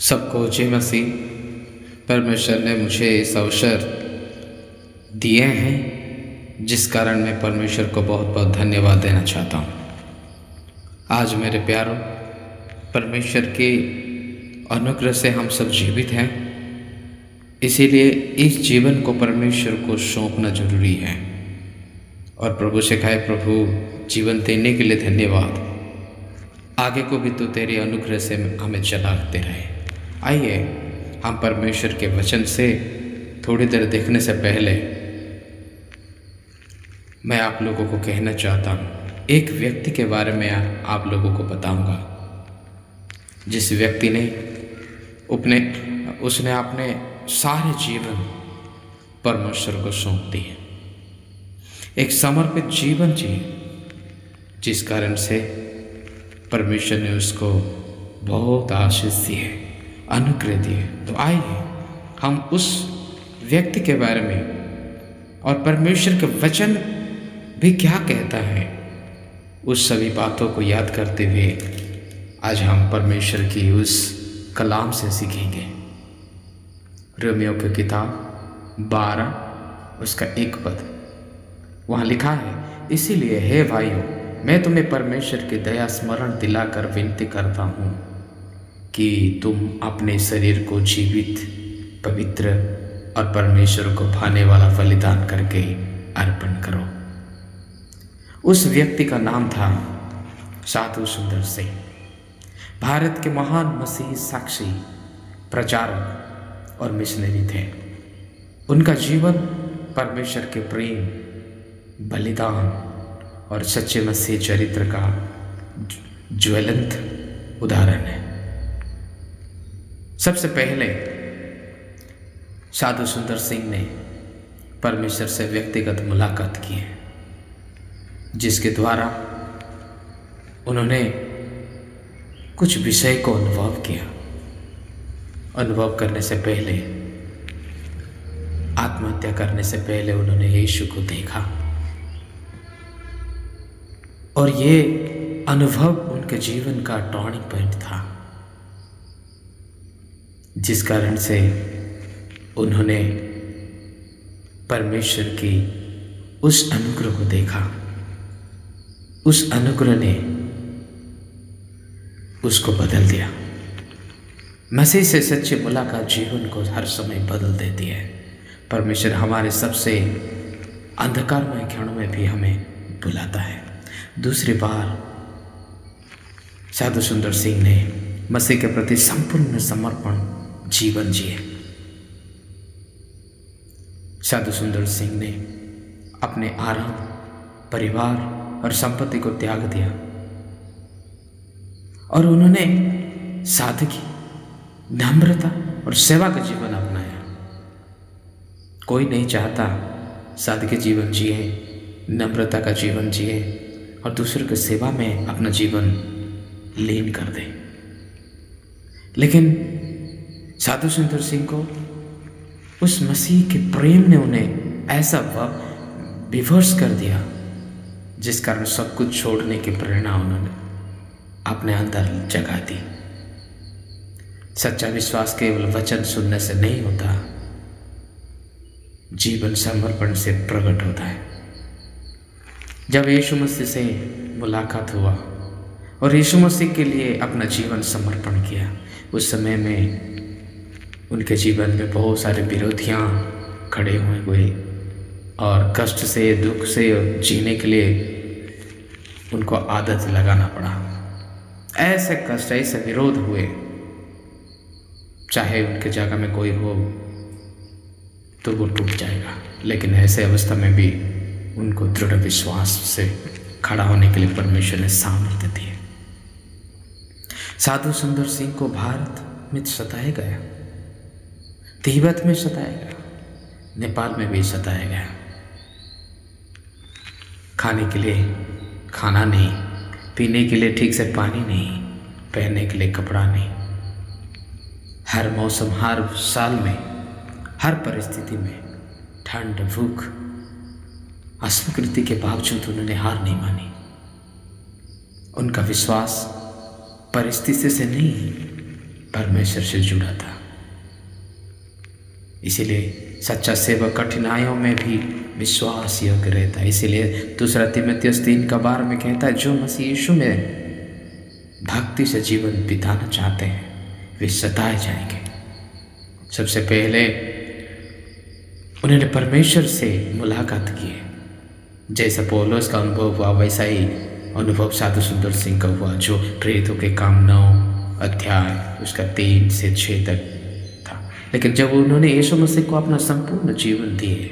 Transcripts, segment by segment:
सबको जय मसीह। परमेश्वर ने मुझे इस अवसर दिए हैं जिस कारण मैं परमेश्वर को बहुत बहुत धन्यवाद देना चाहता हूँ। आज मेरे प्यारों, परमेश्वर के अनुग्रह से हम सब जीवित हैं, इसीलिए इस जीवन को परमेश्वर को सौंपना जरूरी है। और प्रभु से कहे, प्रभु जीवन देने के लिए धन्यवाद, आगे को भी तो तेरे अनुग्रह से हमें चलाते रहे। आइए हम परमेश्वर के वचन से थोड़ी देर देखने से पहले मैं आप लोगों को कहना चाहता हूँ, एक व्यक्ति के बारे में आप लोगों को बताऊंगा, जिस व्यक्ति ने उसने अपने सारे जीवन परमेश्वर को सौंप दिए, एक समर्पित जीवन जिए, जिस कारण से परमेश्वर ने उसको बहुत आशीष दिए, अनुग्रह दिए। तो आइए हम उस व्यक्ति के बारे में और परमेश्वर के वचन भी क्या कहता है, उस सभी बातों को याद करते हुए आज हम परमेश्वर की उस कलाम से सीखेंगे। रोमियो की किताब 12 उसका 1 पद, वहाँ लिखा है, इसीलिए हे भाइयों, मैं तुम्हें परमेश्वर की दया स्मरण दिलाकर विनती करता हूँ कि तुम अपने शरीर को जीवित, पवित्र और परमेश्वर को भाने वाला बलिदान करके अर्पण करो। उस व्यक्ति का नाम था साधु सुंदर सिंह। भारत के महान मसीही साक्षी, प्रचारक और मिशनरी थे। उनका जीवन परमेश्वर के प्रेम, बलिदान और सच्चे मसीह चरित्र का ज्वलंत उदाहरण है। सबसे पहले साधु सुंदर सिंह ने परमेश्वर से व्यक्तिगत मुलाकात की है, जिसके द्वारा उन्होंने कुछ विषय को अनुभव किया। अनुभव करने से पहले, आत्महत्या करने से पहले उन्होंने यीशु को देखा, और ये अनुभव उनके जीवन का टर्निंग पॉइंट था, जिस कारण से उन्होंने परमेश्वर की उस अनुग्रह को देखा। उस अनुग्रह ने उसको बदल दिया। मसीह से सच्ची मुलाकात जीवन को हर समय बदल देती है। परमेश्वर हमारे सबसे अंधकारमय क्षणों में भी हमें बुलाता है। दूसरी बार साधु सुंदर सिंह ने मसीह के प्रति संपूर्ण समर्पण जीवन जिए। साधु सुंदर सिंह ने अपने आराम, परिवार और संपत्ति को त्याग दिया, और उन्होंने सादगी, नम्रता और सेवा का जीवन अपनाया। कोई नहीं चाहता सादगी जीवन जिए, नम्रता का जीवन जिए और दूसरों की सेवा में अपना जीवन लीन कर दे। लेकिन साधु सुंदर सिंह को उस मसीह के प्रेम ने उन्हें ऐसा विवश कर दिया, जिस कारण सब कुछ छोड़ने की प्रेरणा उन्होंने अपने अंदर जगा दी। सच्चा विश्वास केवल वचन सुनने से नहीं होता, जीवन समर्पण से प्रकट होता है। जब यीशु मसीह से मुलाकात हुआ और यीशु मसीह के लिए अपना जीवन समर्पण किया, उस समय में उनके जीवन में बहुत सारे विरोधियां खड़े हुए और कष्ट से, दुख से जीने के लिए उनको आदत लगाना पड़ा। ऐसे कष्ट, ऐसे विरोध हुए, चाहे उनके जगह में कोई हो तो वो टूट जाएगा। लेकिन ऐसे अवस्था में भी उनको दृढ़ विश्वास से खड़ा होने के लिए परमेश्वर ने सामर्थ्य दी। साधु सुंदर सिंह को भारत में सताया गया, तिब्बत में सताया गया, नेपाल में भी सताया गया। खाने के लिए खाना नहीं, पीने के लिए ठीक से पानी नहीं, पहनने के लिए कपड़ा नहीं। हर मौसम, हर साल में, हर परिस्थिति में, ठंड, भूख, अस्वीकृति के बावजूद उन्होंने हार नहीं मानी। उनका विश्वास परिस्थिति से नहीं परमेश्वर से जुड़ा था। इसीलिए सच्चा सेवक कठिनाइयों में भी विश्वास योग्य रहता है। इसीलिए 2 तीमुथियुस 3:12 में कहता है, जो मसीह यीशु में भक्ति से जीवन बिताना चाहते हैं वे सताए जाएंगे। सबसे पहले उन्होंने परमेश्वर से मुलाकात की है। जैसा पौलुस का अनुभव हुआ वैसा ही अनुभव साधु सुंदर सिंह का हुआ, जो प्रेरितों के काम 9 अध्याय उसका 3 से 6 तक था। लेकिन जब उन्होंने यीशु मसीह को अपना संपूर्ण जीवन दिए,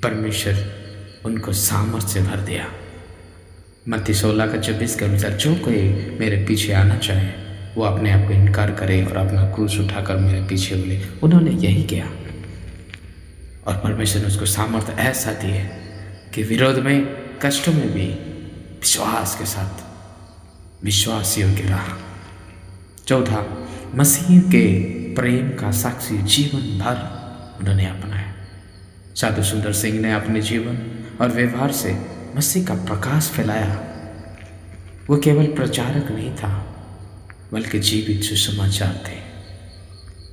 परमेश्वर उनको सामर्थ्य भर दिया। मत्ती 16:26 के अनुसार, जो कोई मेरे पीछे आना चाहे वो अपने आप को इनकार करे और अपना क्रूस उठाकर मेरे पीछे बोले। उन्होंने यही किया और परमेश्वर ने उसको सामर्थ्य ऐसा दिए कि विरोध में, कष्टों में भी विश्वास के साथ विश्वास योग्य रहा। चौथा, मसीह के प्रेम का साक्षी जीवन भर उन्होंने अपनाया। साधु सुंदर सिंह ने अपने जीवन और व्यवहार से मसीह का प्रकाश फैलाया। वो केवल प्रचारक नहीं था बल्कि जीवित सुसमाचार थे।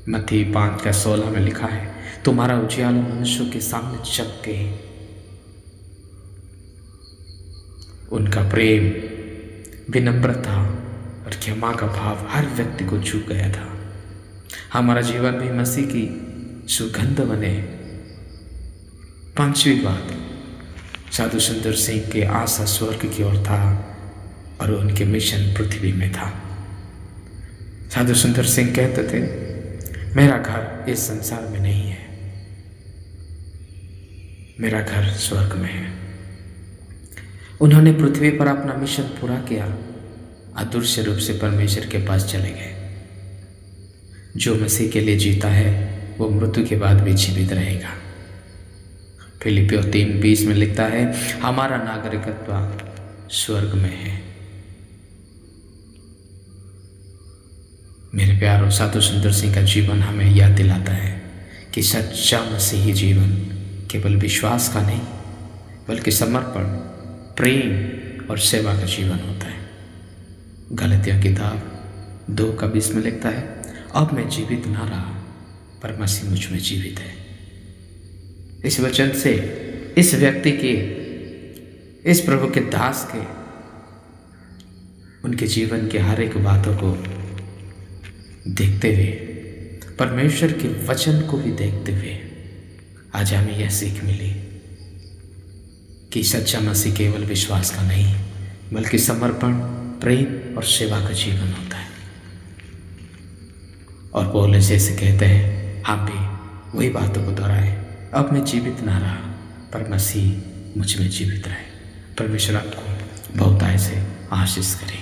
मत्ती 5:16 में लिखा है, तुम्हारा उजियाला मनुष्यों के सामने चमके। उनका प्रेम, विनम्रता और क्षमा का भाव हर व्यक्ति को छू गया था। हमारा जीवन भी मसीह की सुगंध बने। 5वीं बात, साधु सुंदर सिंह के आशा स्वर्ग की ओर था और उनके मिशन पृथ्वी में था। साधु सुंदर सिंह कहते थे, मेरा घर इस संसार में नहीं है, मेरा घर स्वर्ग में है। उन्होंने पृथ्वी पर अपना मिशन पूरा किया, अदृश्य रूप से परमेश्वर के पास चले गए। जो मसीह के लिए जीता है वो मृत्यु के बाद भी जीवित रहेगा। फिलिपियों 3:20 में लिखता है, हमारा नागरिकत्व स्वर्ग में है। मेरे प्यारों, साधु सुंदर सिंह का जीवन हमें याद दिलाता है कि सच्चा मसीही जीवन केवल विश्वास का नहीं बल्कि समर्पण, प्रेम और सेवा का जीवन होता है। गलतियों की किताब 2:20 में लिखता है, अब मैं जीवित ना रहा पर मसीह मुझ में जीवित है। इस वचन से इस व्यक्ति के, इस प्रभु के दास के, उनके जीवन के हर एक बातों को देखते हुए, परमेश्वर के वचन को भी देखते हुए आज हमें यह सीख मिली कि सच्चा मसीह केवल विश्वास का नहीं बल्कि समर्पण, प्रेम और सेवा का जीवन होता है। और पौलुस जैसे कहते हैं, हम भी वही बातों को दोहराएं, अब मैं जीवित ना रहा पर मसीह मुझ में जीवित रहे। परमेश्वर आपको बहुतायत से आशीष करे।